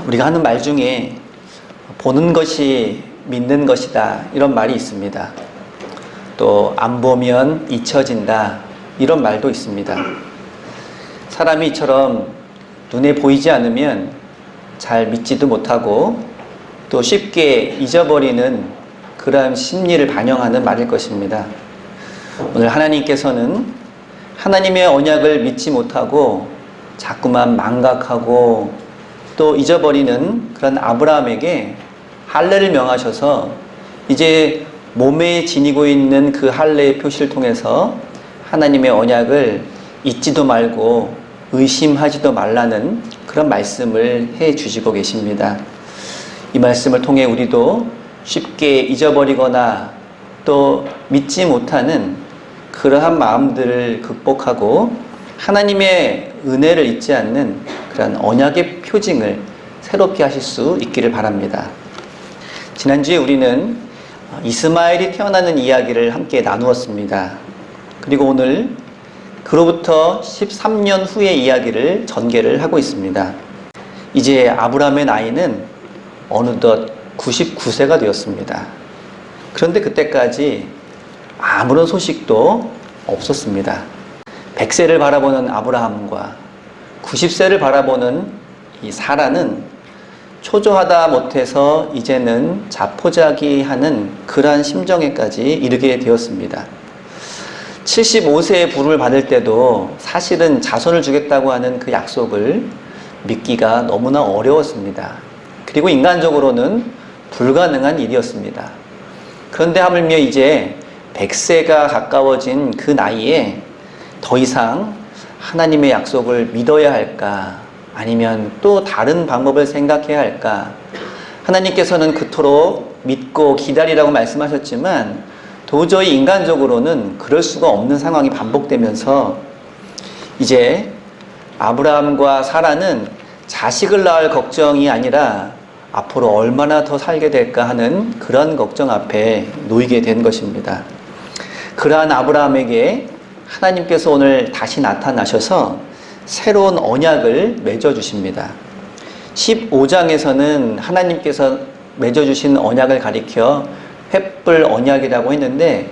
우리가 하는 말 중에 보는 것이 믿는 것이다 이런 말이 있습니다. 또 안 보면 잊혀진다 이런 말도 있습니다. 사람이 이처럼 눈에 보이지 않으면 잘 믿지도 못하고 또 쉽게 잊어버리는 그러한 심리를 반영하는 말일 것입니다. 오늘 하나님께서는 하나님의 언약을 믿지 못하고 자꾸만 망각하고 또 잊어버리는 그런 아브라함에게 할례를 명하셔서 이제 몸에 지니고 있는 그 할례의 표시를 통해서 하나님의 언약을 잊지도 말고 의심하지도 말라는 그런 말씀을 해 주시고 계십니다. 이 말씀을 통해 우리도 쉽게 잊어버리거나 또 믿지 못하는 그러한 마음들을 극복하고 하나님의 은혜를 잊지 않는 그런 언약의 표징을 새롭게 하실 수 있기를 바랍니다. 지난주에 우리는 이스마엘이 태어나는 이야기를 함께 나누었습니다. 그리고 오늘 그로부터 13년 후의 이야기를 전개를 하고 있습니다. 이제 아브라함의 나이는 어느덧 99세가 되었습니다. 그런데 그때까지 아무런 소식도 없었습니다. 100세를 바라보는 아브라함과 90세를 바라보는 이 사라는 초조하다 못해서 이제는 자포자기하는 그러한 심정에까지 이르게 되었습니다. 75세의 부름을 받을 때도 사실은 자손을 주겠다고 하는 그 약속을 믿기가 너무나 어려웠습니다. 그리고 인간적으로는 불가능한 일이었습니다. 그런데 하물며 이제 100세가 가까워진 그 나이에 더 이상 하나님의 약속을 믿어야 할까? 아니면 또 다른 방법을 생각해야 할까? 하나님께서는 그토록 믿고 기다리라고 말씀하셨지만 도저히 인간적으로는 그럴 수가 없는 상황이 반복되면서 이제 아브라함과 사라는 자식을 낳을 걱정이 아니라 앞으로 얼마나 더 살게 될까 하는 그런 걱정 앞에 놓이게 된 것입니다. 그러한 아브라함에게 하나님께서 오늘 다시 나타나셔서 새로운 언약을 맺어주십니다. 15장에서는 하나님께서 맺어주신 언약을 가리켜 횃불 언약이라고 했는데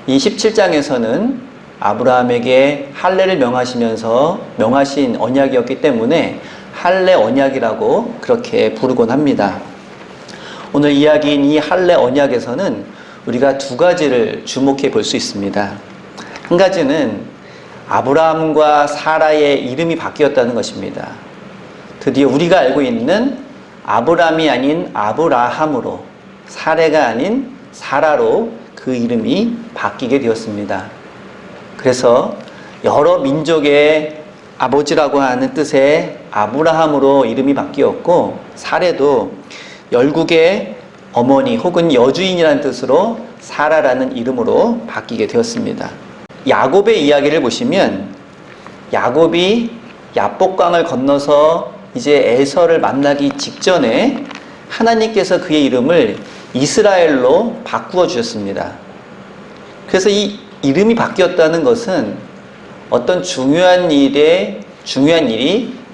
이 17장에서는 아브라함에게 할례를 명하시면서 명하신 언약이었기 때문에 할례 언약이라고 그렇게 부르곤 합니다. 오늘 이야기인 이 할례 언약에서는 우리가 두 가지를 주목해 볼 수 있습니다. 한 가지는 아브라함과 사라의 이름이 바뀌었다는 것입니다. 드디어 우리가 알고 있는 아브람이 아닌 아브라함으로, 사레가 아닌 사라로 그 이름이 바뀌게 되었습니다. 그래서 여러 민족의 아버지라고 하는 뜻의 아브라함으로 이름이 바뀌었고, 사레도 열국의 어머니 혹은 여주인이라는 뜻으로 사라라는 이름으로 바뀌게 되었습니다. 야곱의 이야기를 보시면 야곱이 야복강을 건너서 이제 에서를 만나기 직전에 하나님께서 그의 이름을 이스라엘로 바꾸어 주셨습니다. 그래서 이 이름이 바뀌었다는 것은 어떤 중요한 일이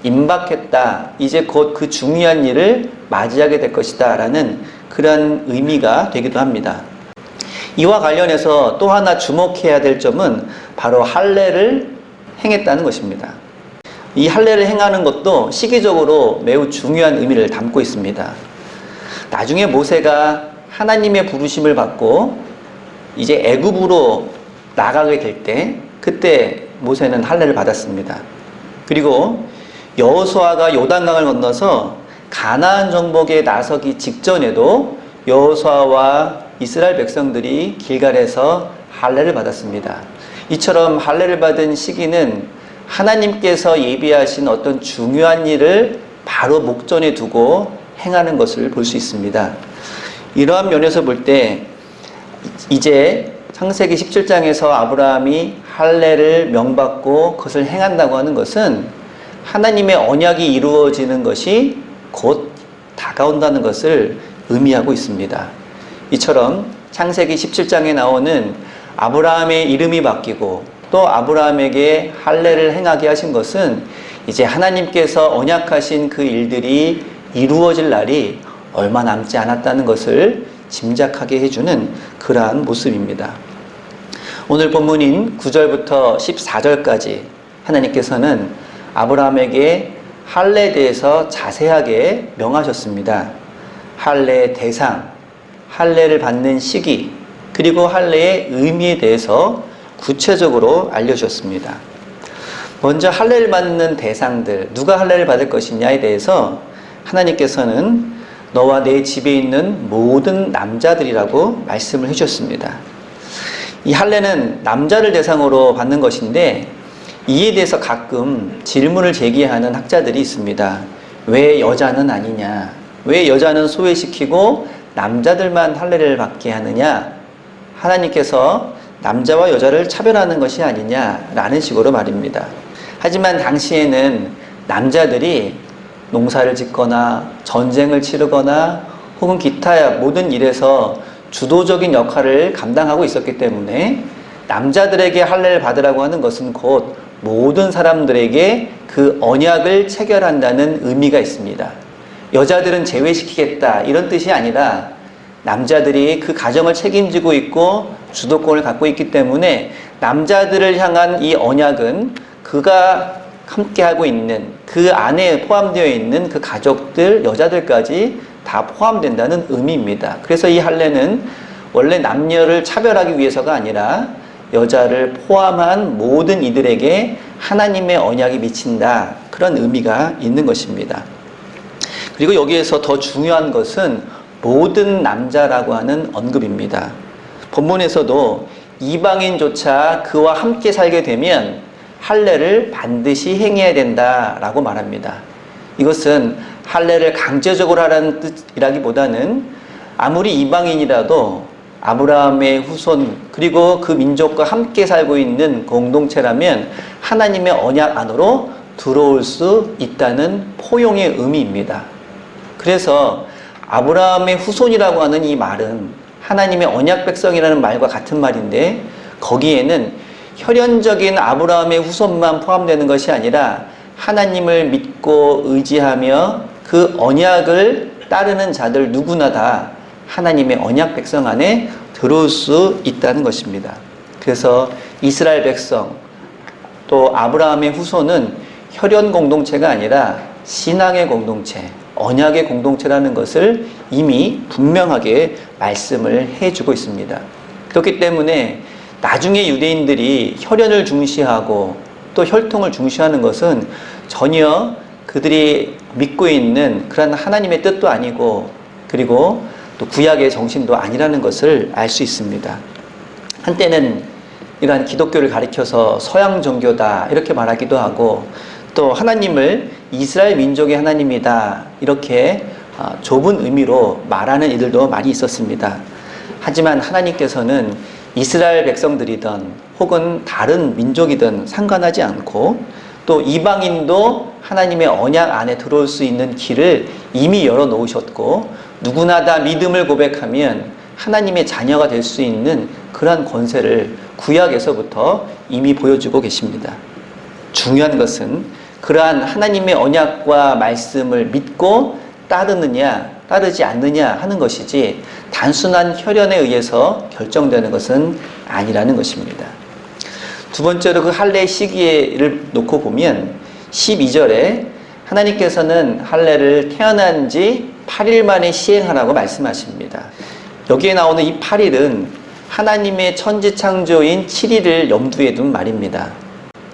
임박했다. 이제 곧 그 중요한 일을 맞이하게 될 것이다 라는 그런 의미가 되기도 합니다. 이와 관련해서 또 하나 주목해야 될 점은 바로 할례를 행했다는 것입니다. 이 할례를 행하는 것도 시기적으로 매우 중요한 의미를 담고 있습니다. 나중에 모세가 하나님의 부르심을 받고 이제 애굽으로 나가게 될 때 그때 모세는 할례를 받았습니다. 그리고 여호수아가 요단강을 건너서 가나안 정복에 나서기 직전에도 여호수아와 이스라엘 백성들이 길갈에서 할례를 받았습니다. 이처럼 할례를 받은 시기는 하나님께서 예비하신 어떤 중요한 일을 바로 목전에 두고 행하는 것을 볼 수 있습니다. 이러한 면에서 볼 때 이제 창세기 17장에서 아브라함이 할례를 명받고 그것을 행한다고 하는 것은 하나님의 언약이 이루어지는 것이 곧 다가온다는 것을 의미하고 있습니다. 이처럼 창세기 17장에 나오는 아브라함의 이름이 바뀌고 또 아브라함에게 할례를 행하게 하신 것은 이제 하나님께서 언약하신 그 일들이 이루어질 날이 얼마 남지 않았다는 것을 짐작하게 해주는 그러한 모습입니다. 오늘 본문인 9절부터 14절까지 하나님께서는 아브라함에게 할례에 대해서 자세하게 명하셨습니다. 할례의 대상, 할례를 받는 시기, 그리고 할례의 의미에 대해서 구체적으로 알려주셨습니다. 먼저 할례를 받는 대상들, 누가 할례를 받을 것이냐에 대해서 하나님께서는 너와 내 집에 있는 모든 남자들이라고 말씀을 해주셨습니다. 이 할례는 남자를 대상으로 받는 것인데 이에 대해서 가끔 질문을 제기하는 학자들이 있습니다. 왜 여자는 아니냐? 왜 여자는 소외시키고 남자들만 할례를 받게 하느냐? 하나님께서 남자와 여자를 차별하는 것이 아니냐라는 식으로 말입니다. 하지만 당시에는 남자들이 농사를 짓거나 전쟁을 치르거나 혹은 기타 모든 일에서 주도적인 역할을 감당하고 있었기 때문에 남자들에게 할례를 받으라고 하는 것은 곧 모든 사람들에게 그 언약을 체결한다는 의미가 있습니다. 여자들은 제외시키겠다 이런 뜻이 아니라 남자들이 그 가정을 책임지고 있고 주도권을 갖고 있기 때문에 남자들을 향한 이 언약은 그가 함께하고 있는 그 안에 포함되어 있는 그 가족들, 여자들까지 다 포함된다는 의미입니다. 그래서 이 할례는 원래 남녀를 차별하기 위해서가 아니라 여자를 포함한 모든 이들에게 하나님의 언약이 미친다. 그런 의미가 있는 것입니다. 그리고 여기에서 더 중요한 것은 모든 남자라고 하는 언급입니다. 본문에서도 이방인조차 그와 함께 살게 되면 할례를 반드시 행해야 된다라고 말합니다. 이것은 할례를 강제적으로 하라는 뜻이라기보다는 아무리 이방인이라도 아브라함의 후손 그리고 그 민족과 함께 살고 있는 공동체라면 하나님의 언약 안으로 들어올 수 있다는 포용의 의미입니다. 그래서 아브라함의 후손이라고 하는 이 말은 하나님의 언약 백성이라는 말과 같은 말인데 거기에는 혈연적인 아브라함의 후손만 포함되는 것이 아니라 하나님을 믿고 의지하며 그 언약을 따르는 자들 누구나 다 하나님의 언약 백성 안에 들어올 수 있다는 것입니다. 그래서 이스라엘 백성 또 아브라함의 후손은 혈연 공동체가 아니라 신앙의 공동체, 언약의 공동체라는 것을 이미 분명하게 말씀을 해주고 있습니다. 그렇기 때문에 나중에 유대인들이 혈연을 중시하고 또 혈통을 중시하는 것은 전혀 그들이 믿고 있는 그런 하나님의 뜻도 아니고 그리고 또 구약의 정신도 아니라는 것을 알 수 있습니다. 한때는 이러한 기독교를 가리켜서 서양 종교다 이렇게 말하기도 하고 또 하나님을 이스라엘 민족의 하나님이다 이렇게 좁은 의미로 말하는 이들도 많이 있었습니다. 하지만 하나님께서는 이스라엘 백성들이든 혹은 다른 민족이든 상관하지 않고 또 이방인도 하나님의 언약 안에 들어올 수 있는 길을 이미 열어놓으셨고 누구나 다 믿음을 고백하면 하나님의 자녀가 될 수 있는 그러한 권세를 구약에서부터 이미 보여주고 계십니다. 중요한 것은 그러한 하나님의 언약과 말씀을 믿고 따르느냐 따르지 않느냐 하는 것이지 단순한 혈연에 의해서 결정되는 것은 아니라는 것입니다. 두 번째로 그 할례의 시기를 놓고 보면 12절에 하나님께서는 할례를 태어난 지 8일 만에 시행하라고 말씀하십니다. 여기에 나오는 이 8일은 하나님의 천지창조인 7일을 염두에 둔 말입니다.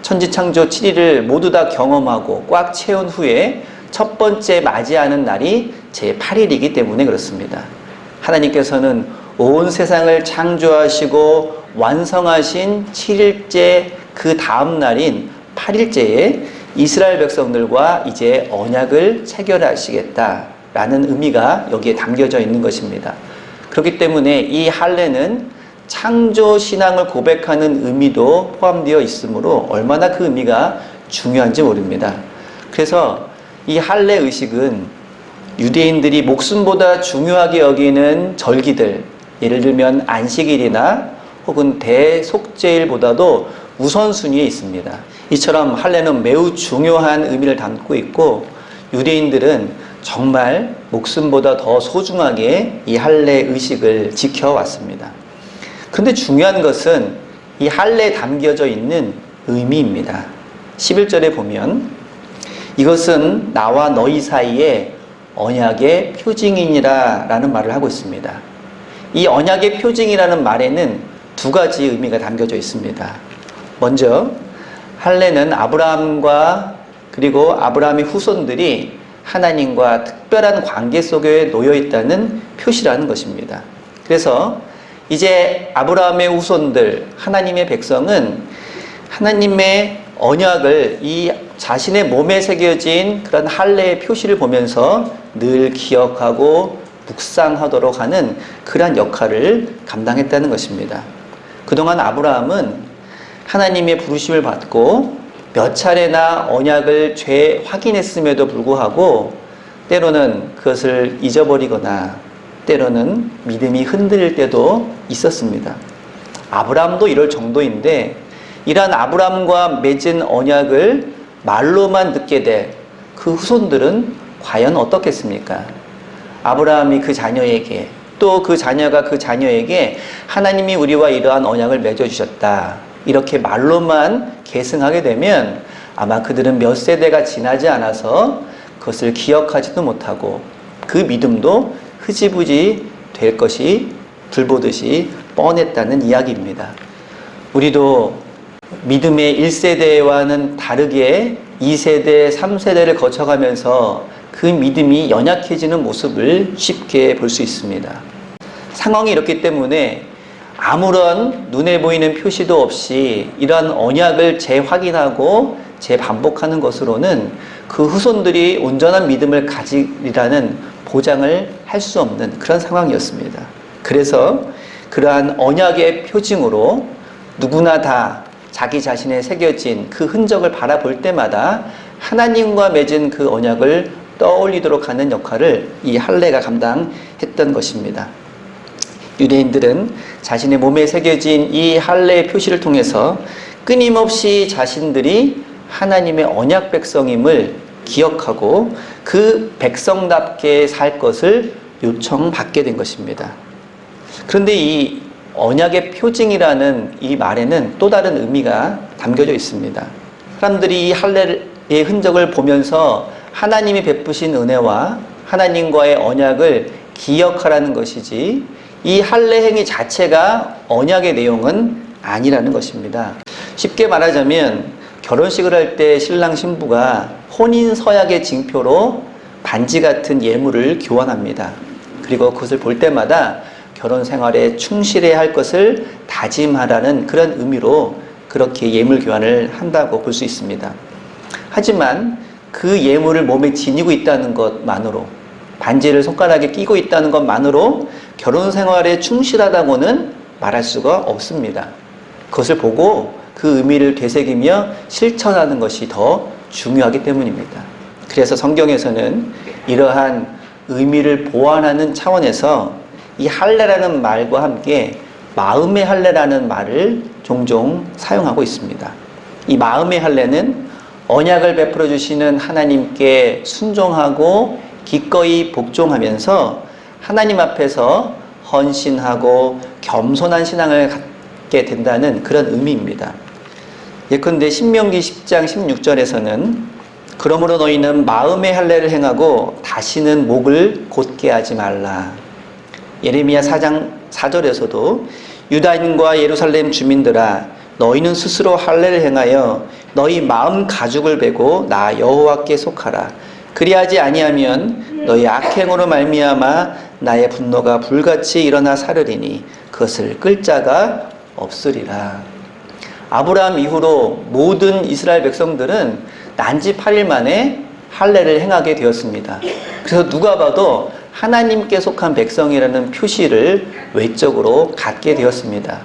천지창조 7일을 모두 다 경험하고 꽉 채운 후에 첫 번째 맞이하는 날이 제 8일이기 때문에 그렇습니다. 하나님께서는 온 세상을 창조하시고 완성하신 7일째 그 다음 날인 8일째에 이스라엘 백성들과 이제 언약을 체결하시겠다라는 의미가 여기에 담겨져 있는 것입니다. 그렇기 때문에 이 할례는 창조 신앙을 고백하는 의미도 포함되어 있으므로 얼마나 그 의미가 중요한지 모릅니다. 그래서 이 할례 의식은 유대인들이 목숨보다 중요하게 여기는 절기들, 예를 들면 안식일이나 혹은 대속죄일보다도 우선순위에 있습니다. 이처럼 할례는 매우 중요한 의미를 담고 있고 유대인들은 정말 목숨보다 더 소중하게 이 할례 의식을 지켜왔습니다. 그런데 중요한 것은 이 할례에 담겨져 있는 의미입니다. 11절에 보면 이것은 나와 너희 사이에 언약의 표징이니라 라는 말을 하고 있습니다. 이 언약의 표징이라는 말에는 두 가지 의미가 담겨져 있습니다. 먼저 할례는 아브라함과 그리고 아브라함의 후손들이 하나님과 특별한 관계 속에 놓여 있다는 표시라는 것입니다. 그래서 이제 아브라함의 후손들, 하나님의 백성은 하나님의 언약을 이 자신의 몸에 새겨진 그런 할례의 표시를 보면서 늘 기억하고 묵상하도록 하는 그러한 역할을 감당했다는 것입니다. 그동안 아브라함은 하나님의 부르심을 받고 몇 차례나 언약을 재확인했음에도 불구하고 때로는 그것을 잊어버리거나 때로는 믿음이 흔들릴 때도 있었습니다. 아브라함도 이럴 정도인데 이러한 아브라함과 맺은 언약을 말로만 듣게 될 그 후손들은 과연 어떻겠습니까? 아브라함이 그 자녀에게 또 그 자녀가 그 자녀에게 하나님이 우리와 이러한 언약을 맺어주셨다 이렇게 말로만 계승하게 되면 아마 그들은 몇 세대가 지나지 않아서 그것을 기억하지도 못하고 그 믿음도 흐지부지 될 것이 불보듯이 뻔했다는 이야기입니다. 우리도 믿음의 1세대와는 다르게 2세대, 3세대를 거쳐가면서 그 믿음이 연약해지는 모습을 쉽게 볼 수 있습니다. 상황이 이렇기 때문에 아무런 눈에 보이는 표시도 없이 이러한 언약을 재확인하고 재반복하는 것으로는 그 후손들이 온전한 믿음을 가지리라는 보장을 할 수 없는 그런 상황이었습니다. 그래서 그러한 언약의 표징으로 누구나 다 자기 자신에 새겨진 그 흔적을 바라볼 때마다 하나님과 맺은 그 언약을 떠올리도록 하는 역할을 이 할례가 감당했던 것입니다. 유대인들은 자신의 몸에 새겨진 이 할례의 표시를 통해서 끊임없이 자신들이 하나님의 언약 백성임을 기억하고 그 백성답게 살 것을 요청받게 된 것입니다. 그런데 이 언약의 표징이라는 이 말에는 또 다른 의미가 담겨져 있습니다. 사람들이 이 할례의 흔적을 보면서 하나님이 베푸신 은혜와 하나님과의 언약을 기억하라는 것이지 이 할례 행위 자체가 언약의 내용은 아니라는 것입니다. 쉽게 말하자면 결혼식을 할 때 신랑 신부가 혼인 서약의 징표로 반지 같은 예물을 교환합니다. 그리고 그것을 볼 때마다 결혼 생활에 충실해야 할 것을 다짐하라는 그런 의미로 그렇게 예물 교환을 한다고 볼 수 있습니다. 하지만 그 예물을 몸에 지니고 있다는 것만으로, 반지를 손가락에 끼고 있다는 것만으로 결혼 생활에 충실하다고는 말할 수가 없습니다. 그것을 보고 그 의미를 되새기며 실천하는 것이 더 중요하기 때문입니다. 그래서 성경에서는 이러한 의미를 보완하는 차원에서 이 할례라는 말과 함께 마음의 할례라는 말을 종종 사용하고 있습니다. 이 마음의 할례는 언약을 베풀어 주시는 하나님께 순종하고 기꺼이 복종하면서 하나님 앞에서 헌신하고 겸손한 신앙을 갖게 된다는 그런 의미입니다. 예컨대 신명기 10장 16절에서는 그러므로 너희는 마음의 할례를 행하고 다시는 목을 곧게 하지 말라. 예레미야 4장 4절에서도 유다인과 예루살렘 주민들아 너희는 스스로 할례를 행하여 너희 마음 가죽을 베고 나 여호와께 속하라. 그리하지 아니하면 너희 악행으로 말미암아 나의 분노가 불같이 일어나 사르리니 그것을 끌 자가 없으리라. 아브라함 이후로 모든 이스라엘 백성들은 난지 8일 만에 할례를 행하게 되었습니다. 그래서 누가 봐도 하나님께 속한 백성이라는 표시를 외적으로 갖게 되었습니다.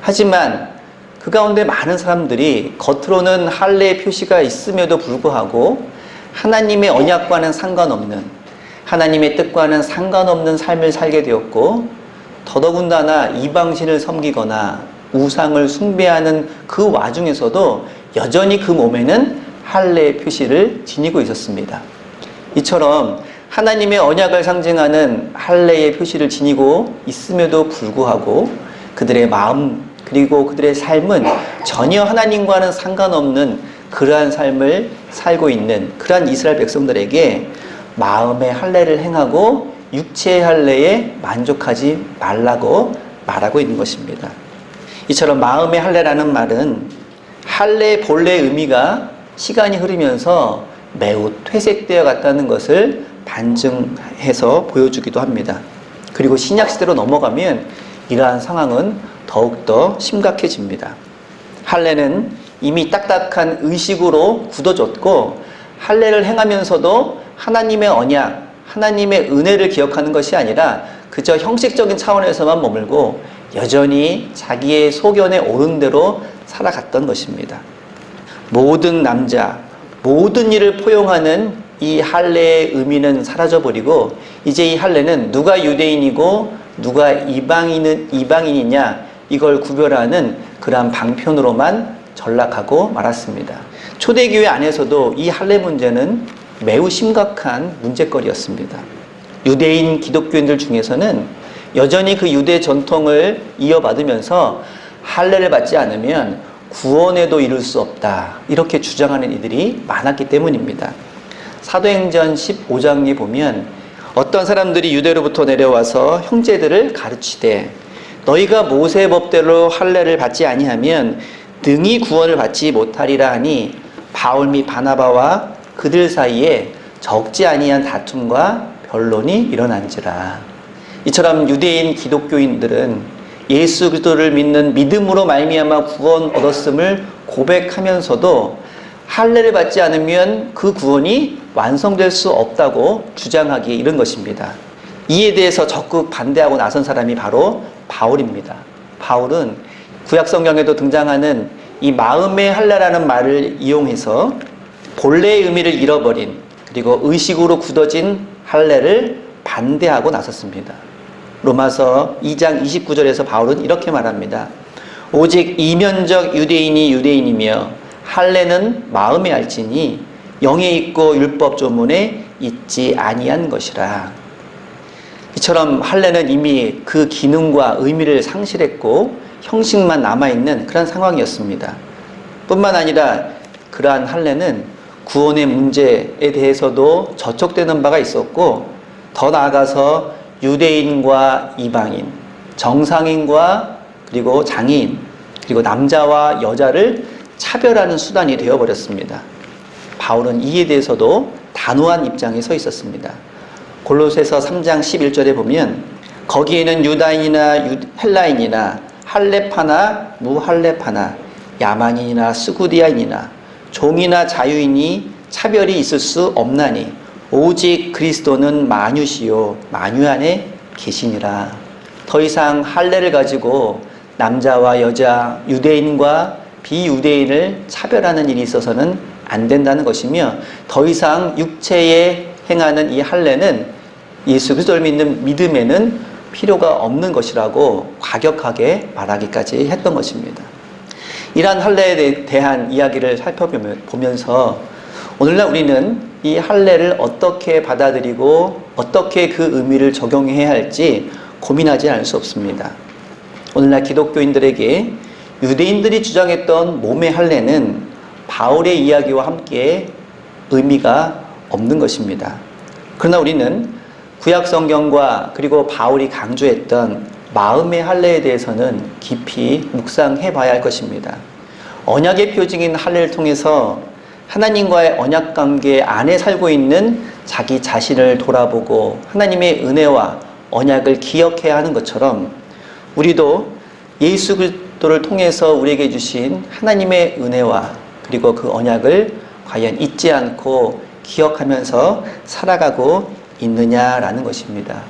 하지만 그 가운데 많은 사람들이 겉으로는 할례의 표시가 있음에도 불구하고 하나님의 언약과는 상관없는, 하나님의 뜻과는 상관없는 삶을 살게 되었고 더더군다나 이방신을 섬기거나 우상을 숭배하는 그 와중에서도 여전히 그 몸에는 할례의 표시를 지니고 있었습니다. 이처럼 하나님의 언약을 상징하는 할례의 표시를 지니고 있음에도 불구하고 그들의 마음 그리고 그들의 삶은 전혀 하나님과는 상관없는 그러한 삶을 살고 있는 그러한 이스라엘 백성들에게 마음의 할례를 행하고 육체의 할례에 만족하지 말라고 말하고 있는 것입니다. 이처럼 마음의 할례라는 말은 할례의 본래 의미가 시간이 흐르면서 매우 퇴색되어 갔다는 것을 반증해서 보여주기도 합니다. 그리고 신약시대로 넘어가면 이러한 상황은 더욱더 심각해집니다. 할례는 이미 딱딱한 의식으로 굳어졌고 할례를 행하면서도 하나님의 언약, 하나님의 은혜를 기억하는 것이 아니라 그저 형식적인 차원에서만 머물고 여전히 자기의 소견에 오른 대로 살아갔던 것입니다. 모든 남자, 모든 일을 포용하는 이 할례의 의미는 사라져버리고 이제 이 할례는 누가 유대인이고 누가 이방인이냐 이걸 구별하는 그러한 방편으로만 전락하고 말았습니다. 초대교회 안에서도 이 할례 문제는 매우 심각한 문제거리였습니다. 유대인 기독교인들 중에서는 여전히 그 유대 전통을 이어받으면서 할례를 받지 않으면 구원에도 이룰 수 없다 이렇게 주장하는 이들이 많았기 때문입니다. 사도행전 15장에 보면 어떤 사람들이 유대로부터 내려와서 형제들을 가르치되 너희가 모세의 법대로 할례를 받지 아니하면 능히 구원을 받지 못하리라 하니 바울 및 바나바와 그들 사이에 적지 아니한 다툼과 변론이 일어난지라. 이처럼 유대인 기독교인들은 예수 그리스도를 믿는 믿음으로 말미암아 구원 얻었음을 고백하면서도 할례를 받지 않으면 그 구원이 완성될 수 없다고 주장하기에 이른 것입니다. 이에 대해서 적극 반대하고 나선 사람이 바로 바울입니다. 바울은 구약 성경에도 등장하는 이 마음의 할례라는 말을 이용해서 본래의 의미를 잃어버린 그리고 의식으로 굳어진 할례를 반대하고 나섰습니다. 로마서 2장 29절에서 바울은 이렇게 말합니다. 오직 이면적 유대인이 유대인이며 할례는 마음에 알지니 영에 있고 율법 조문에 있지 아니한 것이라. 이처럼 할례는 이미 그 기능과 의미를 상실했고 형식만 남아있는 그런 상황이었습니다. 뿐만 아니라 그러한 할례는 구원의 문제에 대해서도 저촉되는 바가 있었고 더 나아가서 유대인과 이방인, 정상인과 그리고 장애인, 그리고 남자와 여자를 차별하는 수단이 되어버렸습니다. 바울은 이에 대해서도 단호한 입장에 서 있었습니다. 골로새서 3장 11절에 보면 거기에는 유다인이나 헬라인이나 할례파나 무할례파나 야만인이나 스구디아인이나 종이나 자유인이 차별이 있을 수 없나니 오직 그리스도는 만유시요 만유 안에 계시니라. 더 이상 할례를 가지고 남자와 여자, 유대인과 비유대인을 차별하는 일이 있어서는 안 된다는 것이며 더 이상 육체에 행하는 이 할례는 예수 그리스도를 믿는 믿음에는 필요가 없는 것이라고 과격하게 말하기까지 했던 것입니다. 이러한 할례에 대한 이야기를 살펴보면서 오늘날 우리는 이 할례를 어떻게 받아들이고 어떻게 그 의미를 적용해야 할지 고민하지 않을 수 없습니다. 오늘날 기독교인들에게 유대인들이 주장했던 몸의 할례는 바울의 이야기와 함께 의미가 없는 것입니다. 그러나 우리는 구약 성경과 그리고 바울이 강조했던 마음의 할례에 대해서는 깊이 묵상해 봐야 할 것입니다. 언약의 표징인 할례를 통해서 하나님과의 언약 관계 안에 살고 있는 자기 자신을 돌아보고 하나님의 은혜와 언약을 기억해야 하는 것처럼 우리도 예수 그리스도를 통해서 우리에게 주신 하나님의 은혜와 그리고 그 언약을 과연 잊지 않고 기억하면서 살아가고 있느냐라는 것입니다.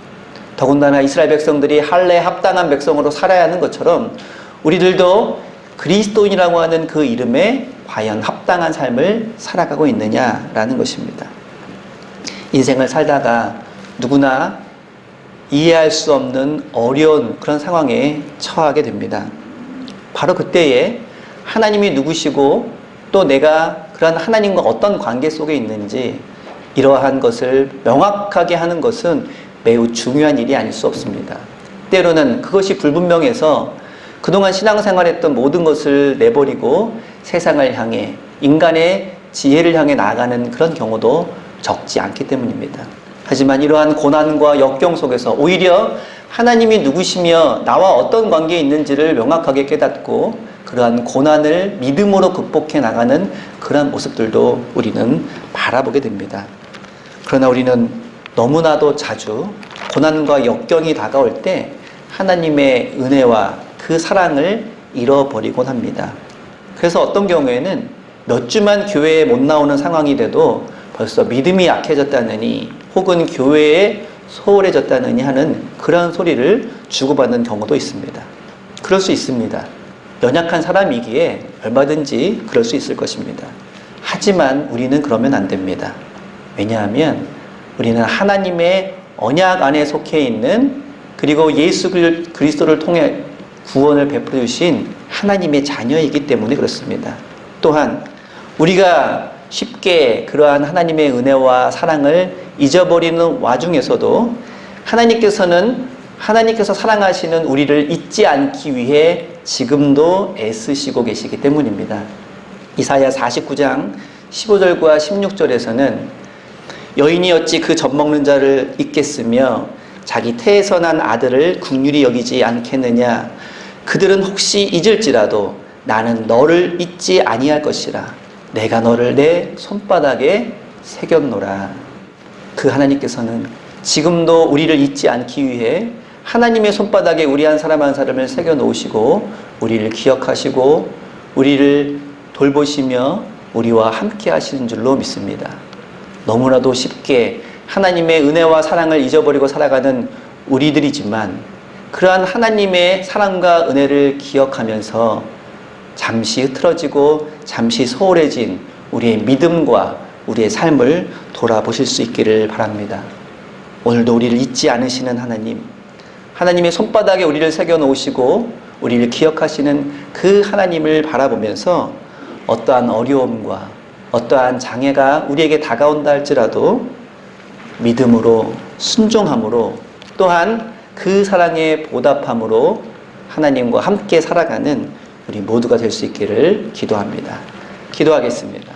더군다나 이스라엘 백성들이 할례에 합당한 백성으로 살아야 하는 것처럼 우리들도 그리스도인이라고 하는 그 이름에 과연 합당한 삶을 살아가고 있느냐라는 것입니다. 인생을 살다가 누구나 이해할 수 없는 어려운 그런 상황에 처하게 됩니다. 바로 그때에 하나님이 누구시고 또 내가 그런 하나님과 어떤 관계 속에 있는지 이러한 것을 명확하게 하는 것은 매우 중요한 일이 아닐 수 없습니다. 때로는 그것이 불분명해서 그동안 신앙생활했던 모든 것을 내버리고 세상을 향해 인간의 지혜를 향해 나아가는 그런 경우도 적지 않기 때문입니다. 하지만 이러한 고난과 역경 속에서 오히려 하나님이 누구시며 나와 어떤 관계에 있는지를 명확하게 깨닫고 그러한 고난을 믿음으로 극복해 나가는 그런 모습들도 우리는 바라보게 됩니다. 그러나 우리는 너무나도 자주 고난과 역경이 다가올 때 하나님의 은혜와 그 사랑을 잃어버리곤 합니다. 그래서 어떤 경우에는 몇 주만 교회에 못 나오는 상황이 돼도 벌써 믿음이 약해졌다느니 혹은 교회에 소홀해졌다느니 하는 그런 소리를 주고받는 경우도 있습니다. 그럴 수 있습니다. 연약한 사람이기에 얼마든지 그럴 수 있을 것입니다. 하지만 우리는 그러면 안 됩니다. 왜냐하면 우리는 하나님의 언약 안에 속해 있는 그리고 예수 그리스도를 통해 구원을 베풀어 주신 하나님의 자녀이기 때문에 그렇습니다. 또한 우리가 쉽게 그러한 하나님의 은혜와 사랑을 잊어버리는 와중에서도 하나님께서 사랑하시는 우리를 잊지 않기 위해 지금도 애쓰시고 계시기 때문입니다. 이사야 49장 15절과 16절에서는 여인이 어찌 그 젖먹는 자를 잊겠으며 자기 태에서 난 아들을 긍휼히 여기지 않겠느냐. 그들은 혹시 잊을지라도 나는 너를 잊지 아니할 것이라. 내가 너를 내 손바닥에 새겼노라. 그 하나님께서는 지금도 우리를 잊지 않기 위해 하나님의 손바닥에 우리 한 사람을 새겨 놓으시고 우리를 기억하시고 우리를 돌보시며 우리와 함께 하시는 줄로 믿습니다. 너무나도 쉽게 하나님의 은혜와 사랑을 잊어버리고 살아가는 우리들이지만 그러한 하나님의 사랑과 은혜를 기억하면서 잠시 흐트러지고 잠시 소홀해진 우리의 믿음과 우리의 삶을 돌아보실 수 있기를 바랍니다. 오늘도 우리를 잊지 않으시는 하나님의 손바닥에 우리를 새겨 놓으시고 우리를 기억하시는 그 하나님을 바라보면서 어떠한 어려움과 어떠한 장애가 우리에게 다가온다 할지라도 믿음으로 순종함으로 또한 그 사랑에 보답함으로 하나님과 함께 살아가는 우리 모두가 될 수 있기를 기도합니다. 기도하겠습니다.